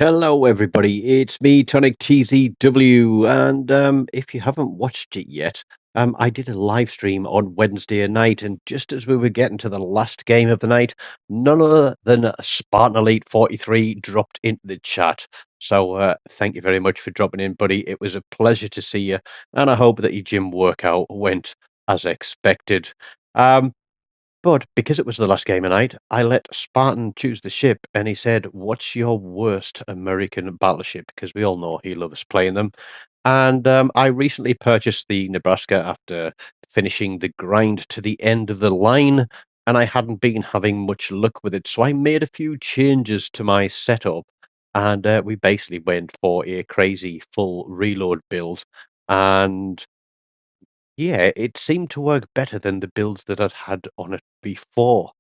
Hello, everybody. It's me, TONIK TZW, and if you haven't watched it yet, I did a live stream on Wednesday night, and just as we were getting to the last game of the night, none other than Spartan Elite 43 dropped into the chat. So thank you very much for dropping in, buddy. It was a pleasure to see you, and I hope that your gym workout went as expected. Um, but because it was the last game of night, I let Spartan choose the ship, and he said, "What's your worst American battleship?" Because we all know he loves playing them. And I recently purchased the Nebraska after finishing the grind to the end of the line, and I hadn't been having much luck with it. So I made a few changes to my setup, and we basically went for a crazy full reload build. And yeah, it seemed to work better than the builds that I'd had on it before.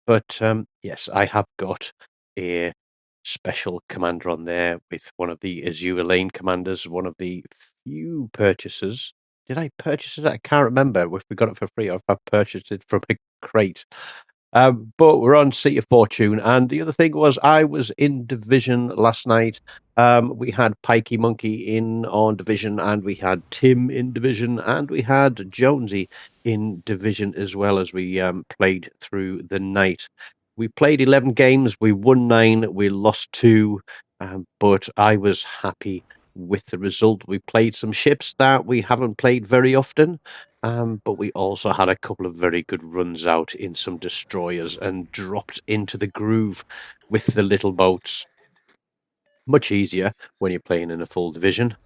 But yes, I have got a special commander on there with one of the Azure Lane commanders, one of the few purchases. Did I purchase it? I can't remember if we got it for free or if I purchased it from a crate. But we're on Seat of Fortune, and the other thing was I was in Division last night. We had Pikey Monkey in on Division, and we had Tim in Division, and we had Jonesy in Division as well as we played through the night. We played 11 games, we won 9, we lost 2, but I was happy with the result. We played some ships that we haven't played very often. But we also had a couple of very good runs out in some destroyers and dropped into the groove with the little boats. Much easier when you're playing in a full division.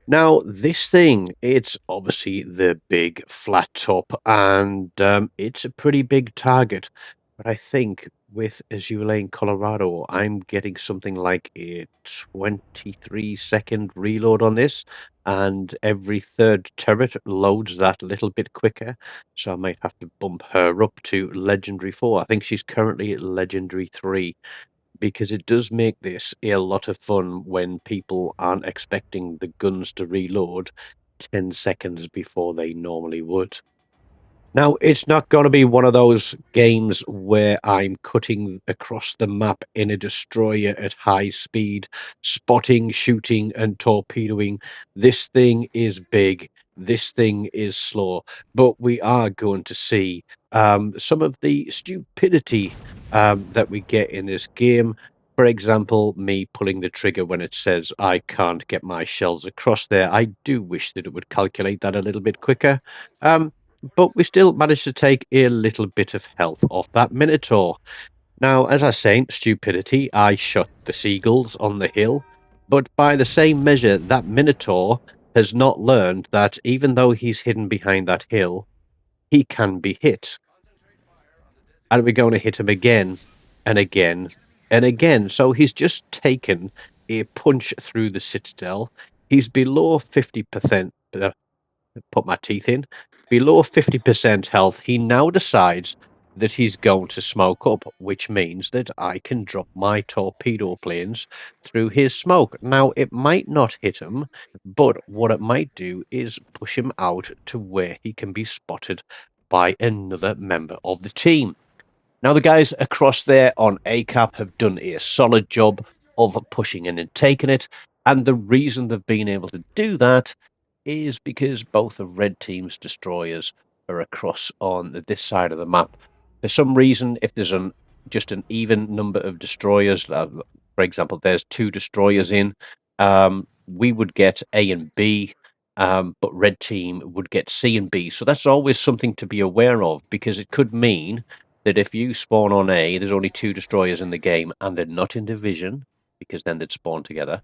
Now, this thing, it's obviously the big flat top, and it's a pretty big target. But I think with Azure Lane, Colorado, I'm getting something like a 23-second reload on this, and every third turret loads that little bit quicker. So I might have to bump her up to Legendary 4. I think she's currently at Legendary 3 because it does make this a lot of fun when people aren't expecting the guns to reload 10 seconds before they normally would. Now, it's not going to be one of those games where I'm cutting across the map in a destroyer at high speed, spotting, shooting, and torpedoing. This thing is big. This thing is slow. But we are going to see some of the stupidity that we get in this game. For example, me pulling the trigger when it says I can't get my shells across there. I do wish that it would calculate that a little bit quicker. But we still managed to take a little bit of health off that Minotaur. Now, as I say, stupidity, I shot the seagulls on the hill, but by the same measure, that Minotaur has not learned that even though he's hidden behind that hill, he can be hit. And we're going to hit him again and again and again. So he's just taken a punch through the citadel. He's below 50%. Put my teeth in. Below 50% health, he now decides that he's going to smoke up, which means that I can drop my torpedo planes through his smoke. Now, it might not hit him, but what it might do is push him out to where he can be spotted by another member of the team. Now, the guys across there on ACAP have done a solid job of pushing in and taking it, and the reason they've been able to do that is because both of Red Team's destroyers are across on this side of the map. For some reason, if there's just an even number of destroyers, for example, there's 2 destroyers in, we would get A and B, but Red Team would get C and B. So that's always something to be aware of, because it could mean that if you spawn on A, there's only 2 destroyers in the game, and they're not in division, because then they'd spawn together.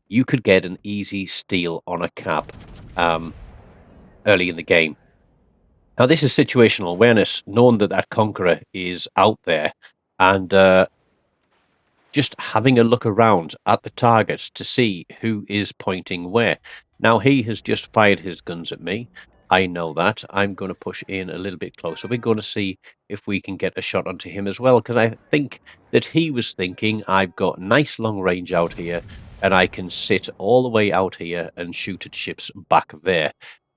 You could get an easy steal on a cap early in the game. Now, this is situational awareness, knowing that that conqueror is out there, and just having a look around at the targets to see who is pointing where. Now, he has just fired his guns at me. I know that. I'm going to push in a little bit closer. We're going to see if we can get a shot onto him as well, because I think that he was thinking, I've got nice long range out here, and I can sit all the way out here and shoot at ships back there.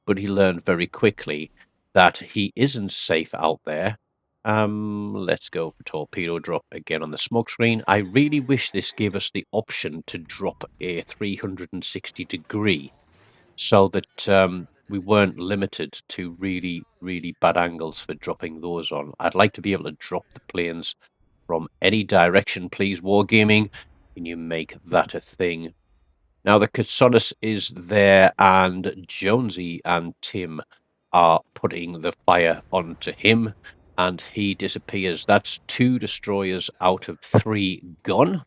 But he learned very quickly that he isn't safe out there, Let's go for torpedo drop again on the smoke screen. I really wish this gave us the option to drop a 360-degree so that we weren't limited to really, really bad angles for dropping those on. I'd like to be able to drop the planes from any direction, please, Wargaming. Can you make that a thing? Now, the Cassonus is there, and Jonesy and Tim are putting the fire onto him, and he disappears. That's 2 destroyers out of 3 gone.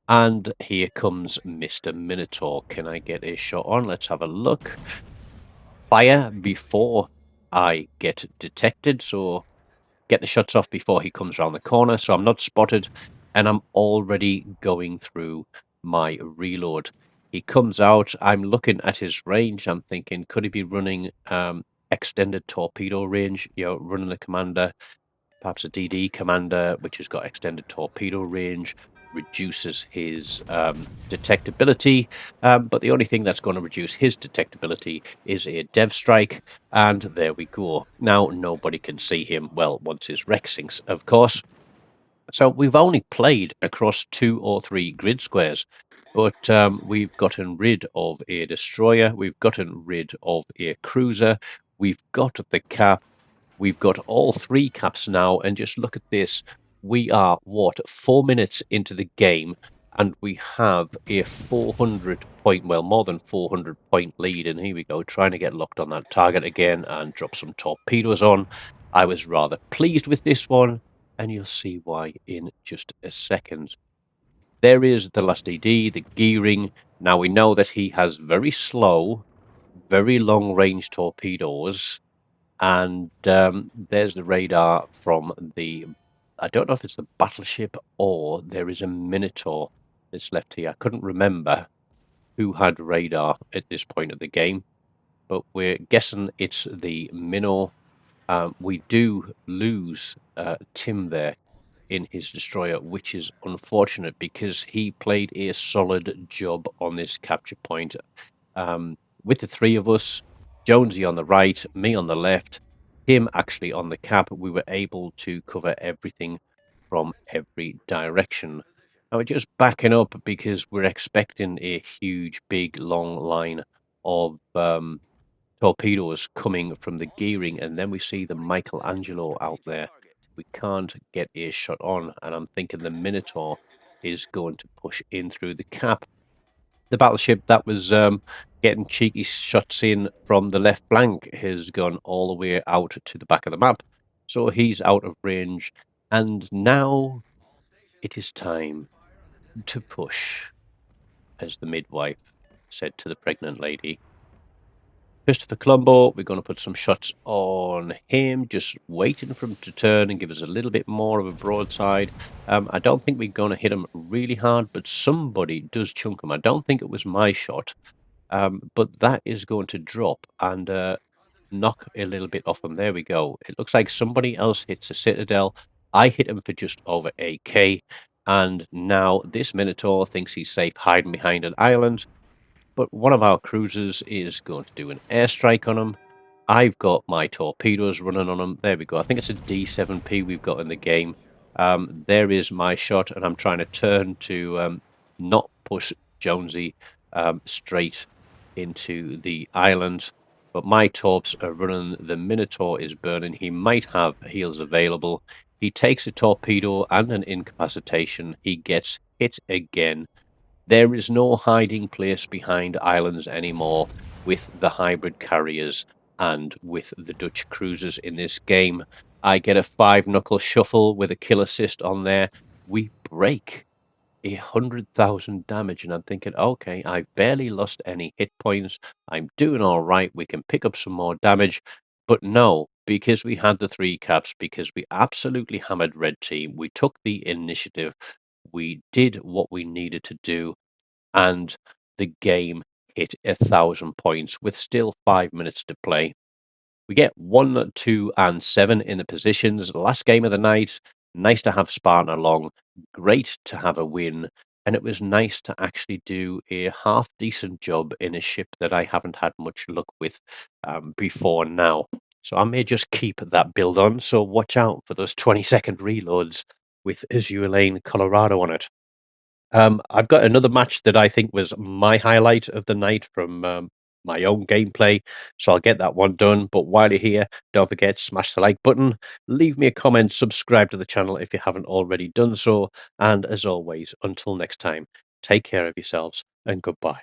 And here comes Mr. Minotaur. Can I get a shot on? Let's have a look. Fire before I get detected, so get the shots off before he comes around the corner, so I'm not spotted, and I'm already going through my reload. He comes out, I'm looking at his range, I'm thinking, could he be running extended torpedo range, running a commander, perhaps a DD commander, which has got extended torpedo range, reduces his detectability. But the only thing that's going to reduce his detectability is a dev strike. And there we go. Now nobody can see him. Well, once his rec sinks, of course. So we've only played across 2 or 3 grid squares. But we've gotten rid of a destroyer, we've gotten rid of a cruiser, we've got the cap, we've got all 3 caps now, and just look at this. We are, what, 4 minutes into the game, and we have a 400 point, well, more than 400 point lead. And here we go, trying to get locked on that target again and drop some torpedoes on. I was rather pleased with this one, and you'll see why in just a second. There is the last DD, the gearing. Now we know that he has very slow, very long range torpedoes, and there's the radar from the, I don't know if it's the battleship or there is a Minotaur that's left here. I couldn't remember who had radar at this point of the game, but we're guessing it's the Minnow. We do lose Tim there in his destroyer, which is unfortunate because he played a solid job on this capture point. With the 3 of us, Jonesy on the right, me on the left, him actually on the cap, we were able to cover everything from every direction. Now we're just backing up because we're expecting a huge, big, long line of torpedoes coming from the gearing, and then we see the Michelangelo out there. We can't get a shot on, and I'm thinking the Minotaur is going to push in through the cap. The battleship that was getting cheeky shots in from the left flank has gone all the way out to the back of the map, so he's out of range. And now it is time to push, as the midwife said to the pregnant lady. Christopher Colombo, we're going to put some shots on him, just waiting for him to turn and give us a little bit more of a broadside. I don't think we're going to hit him really hard, but somebody does chunk him. I don't think it was my shot, but that is going to drop and knock a little bit off him. There we go. It looks like somebody else hits a Citadel. I hit him for just over 8k, and now this Minotaur thinks he's safe hiding behind an island. But one of our cruisers is going to do an airstrike on him. I've got my torpedoes running on him. There we go. I think it's a D7P we've got in the game. There is my shot, and I'm trying to turn to not push Jonesy straight into the island. But my torps are running. The Minotaur is burning. He might have heals available. He takes a torpedo and an incapacitation. He gets hit again. There is no hiding place behind islands anymore with the hybrid carriers and with the Dutch cruisers in this game. I get a 5-knuckle shuffle with a kill assist on there. We break 100,000 damage, and I'm thinking, okay, I've barely lost any hit points. I'm doing all right. We can pick up some more damage. But no, because we had the 3 caps, because we absolutely hammered red team, we took the initiative, we did what we needed to do, and the game hit 1,000 points with still 5 minutes to play. We get 1, 2, and 7 in the positions. Last game of the night. Nice to have Spartan along. Great to have a win. And it was nice to actually do a half decent job in a ship that I haven't had much luck with before now. So I may just keep that build on, so watch out for those 20-second reloads with Azure Lane, Colorado on it. I've got another match that I think was my highlight of the night from my own gameplay, so I'll get that one done. But while you're here, don't forget, smash the like button, leave me a comment, subscribe to the channel if you haven't already done so, and as always, until next time, take care of yourselves and goodbye.